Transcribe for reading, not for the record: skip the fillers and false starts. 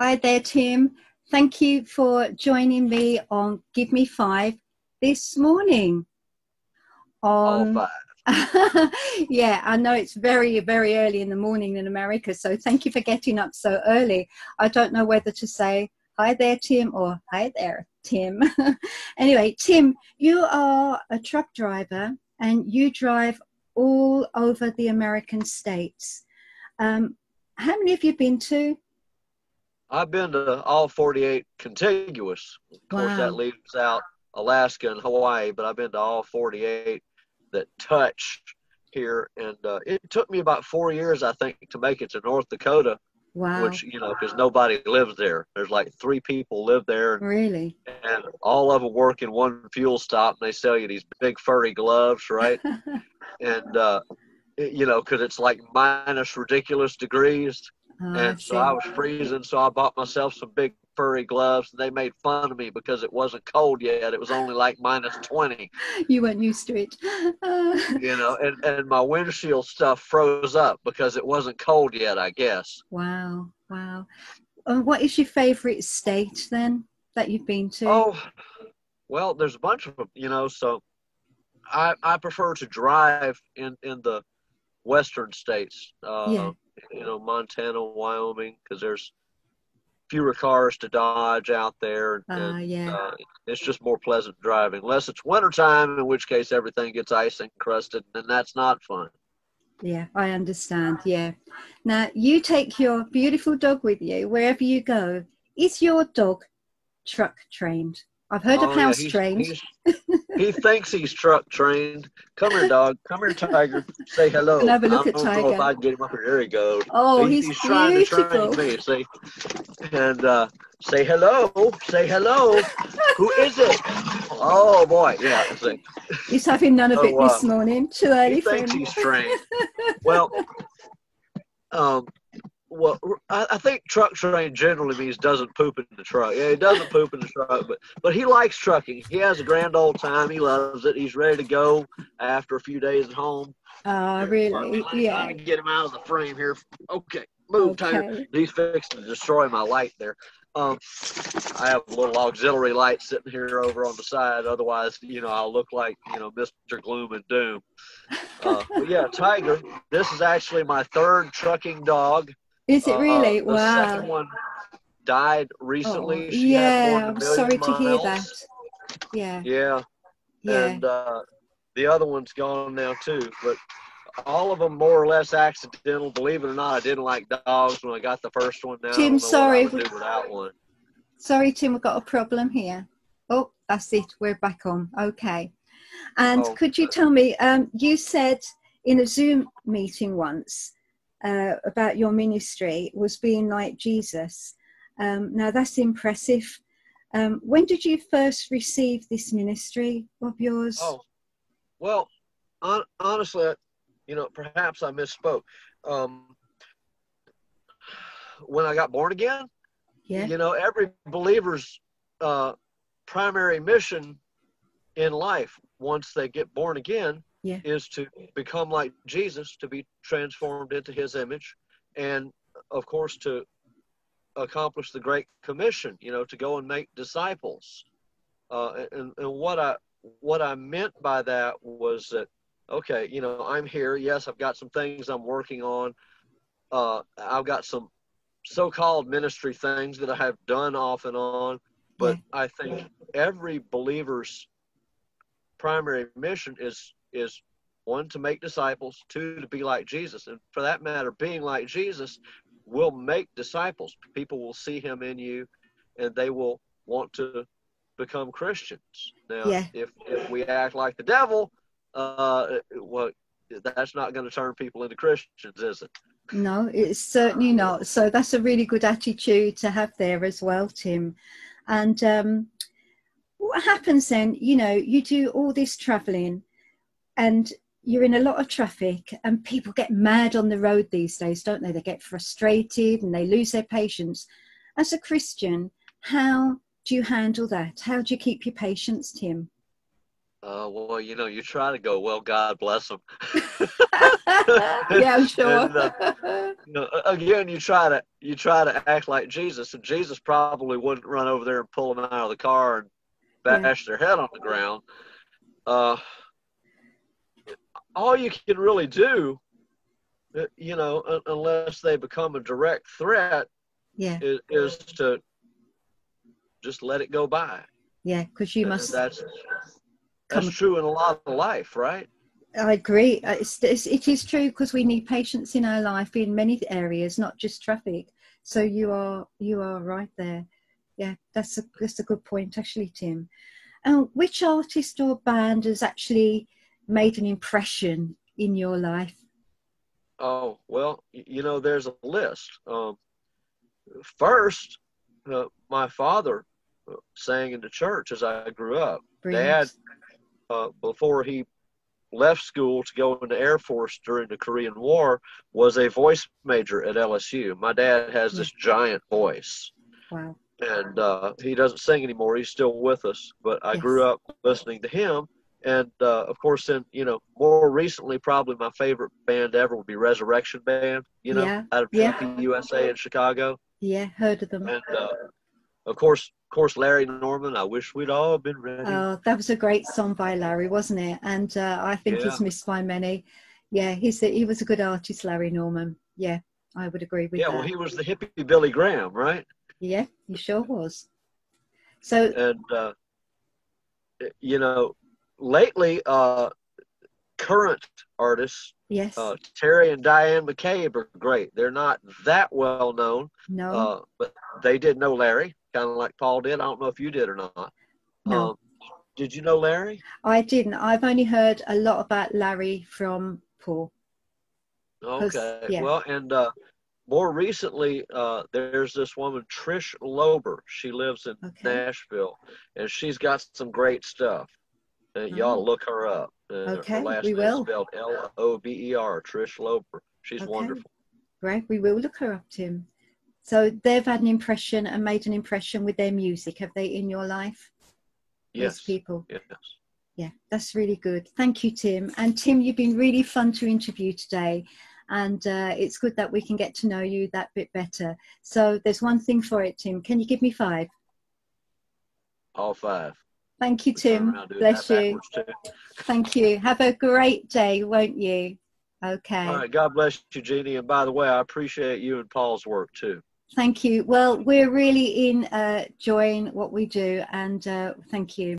Hi there, Tim. Thank you for joining me on Give Me Five this morning. All On five. Yeah, I know it's very, very early in the morning in America, so thank you for getting up so early. I don't know whether to say hi there, Tim, or hi there, Tim. Anyway, Tim, you are a truck driver and you drive all over the American states. How many have you been to? I've been to all 48 contiguous. Of course, that Wow. leaves out Alaska and Hawaii, but I've been to all 48 that touch here. And it took me about 4 years, I think, to make it to North Dakota, Wow. which, because nobody lives there. There's like three people live there, Really? and all of them work in one fuel stop, and they sell you these big furry gloves, right? And, because it's like minus ridiculous degrees. Oh, I And so I see. was freezing, so I bought myself some big furry gloves. And they made fun of me because it wasn't cold yet. It was only like minus 20, You weren't used to it. and my windshield stuff froze up because it wasn't cold yet, I guess. Wow, wow. What is your favorite state then that you've been to? Oh, well, there's a bunch of them, so I prefer to drive in the western states, Yeah. Montana, Wyoming, because there's fewer cars to dodge out there, and Yeah. it's just more pleasant driving. Unless it's wintertime, in which case everything gets ice encrusted, and that's not fun. Yeah, I understand. Yeah. Now, you take your beautiful dog with you wherever you go. Is your dog truck trained? I've heard of Oh yeah, house he's trained. he's he thinks he's truck trained. Come here, dog. Come here, Tiger. Say Can hello. have a look I at don't know if Tiger. I can get him up here. There he goes. Oh, he's He's trying to train beautiful. me. See, and say hello. Say hello. Who is it? Oh boy, yeah. See. He's having none of it So this morning. Too he early for thinks him. he's trained. Well, um, well, I think truck train generally means doesn't poop in the truck. Yeah, he doesn't poop in the truck, but he likes trucking. He has a grand old time. He loves it. He's ready to go after a few days at home. Here, Really? let Yeah. me get him out of the frame here. Okay, move, Tiger. Okay. He's fixing to destroy my light there. Um, I have a little auxiliary light sitting here over on the side. Otherwise, I'll look like, Mr. Gloom and Doom. But yeah, Tiger, this is actually my third trucking dog. Is it really? The second Wow. one died Oh, recently. She had more yeah. than I'm a million sorry to hear that. miles. Yeah. Yeah, Yeah. and the other one's gone now too. But all of them more or less accidental. Believe it or not, I didn't like dogs when I got the first one. Now I Tim, don't know what I sorry. would do without one. Sorry, Tim, we've got a problem here. Oh, that's it. We're back on. Okay. And Oh, could you tell me, you said in a Zoom meeting once about your ministry was being like Jesus. Now, that's impressive. When did you first receive this ministry of yours? oh, well, honestly, perhaps I misspoke. Um, when I got born again, Yeah. every believer's primary mission in life, once they get born again, Yeah. is to become like Jesus, to be transformed into his image, and of course to accomplish the Great Commission, to go and make disciples. And what I meant by that was that, okay, I'm here. Yes, I've got some things I'm working on. I've got some so-called ministry things that I have done off and on, Yeah. but I think every believer's primary mission is one, to make disciples, two, to be like Jesus, and for that matter, being like Jesus will make disciples. People will see him in you, and they will want to become Christians. Now, Yeah. if we act like the devil, well, that's not going to turn people into Christians, is it? No, it's certainly not. So that's a really good attitude to have there as well, Tim. And what happens then, you do all this traveling and you're in a lot of traffic and people get mad on the road these days, don't they? They get frustrated and they lose their patience. As a Christian, how do you handle that? How do you keep your patience, Tim? Well, you try to go, well, God bless them. Yeah, I'm sure. And again, you try to act like Jesus, and Jesus probably wouldn't run over there and pull them out of the car and Yeah, bash their head on the ground. All you can really do, unless they become a direct threat, yeah, is to just let it go by. yeah, because you And must that's come. true in a lot of life, right? I agree. It is true, because we need patience in our life in many areas, not just traffic. So you are right there. Yeah, that's a good point, actually, Tim. Which artist or band has actually made an impression in your life? Oh, well, there's a list. First, my father sang in the church as I grew up. Brilliant. Dad, before he left school to go into Air Force during the Korean War, was a voice major at LSU. My dad has Yeah. this giant voice, Wow. and he doesn't sing anymore. He's still with us, but I grew Yes. up listening to him. And of course, then more recently, probably my favorite band ever would be Resurrection Band. Yeah. Out of Yeah. Tempe, USA, in Chicago. Yeah. Heard of them. And of course, Larry Norman. I wish we'd all been ready. Oh, that was a great song by Larry, wasn't it? And I think Yeah, he's missed by many. Yeah, he was a good artist, Larry Norman. Yeah, I would agree with yeah. Well, that. he was the hippie Billy Graham, right? Yeah, he sure was. So, And you know, lately, current artists, yes, Terry and Diane McCabe are great. They're not that well known, no, but they did know Larry, kind of like Paul did. I don't know if you did or not. no, Um, did you know Larry? I didn't. I've only heard a lot about Larry from Paul. Because, Okay. yeah, Well, and more recently, there's this woman, Trish Lober. She lives in okay. Nashville, and she's got some great stuff. You ought to Oh, look her up. Her okay, we last name's will. spelled Lober, Trish Lober. She's Okay, wonderful. great. We will look her up, Tim. So they've had an impression and made an impression with their music, have they, in your life? These Yes, people. yes. Yeah, that's really good. Thank you, Tim. And Tim, you've been really fun to interview today. And it's good that we can get to know you that bit better. So there's one thing for it, Tim. Can you give me 5? All 5. Thank you, We turn Tim. around and do that Bless you. backwards too. Thank you. Have a great day, won't you? All Okay. right. God bless you, Jeannie. And by the way, I appreciate you and Paul's work too. Thank you. Well, we're really enjoying what we do. And thank you.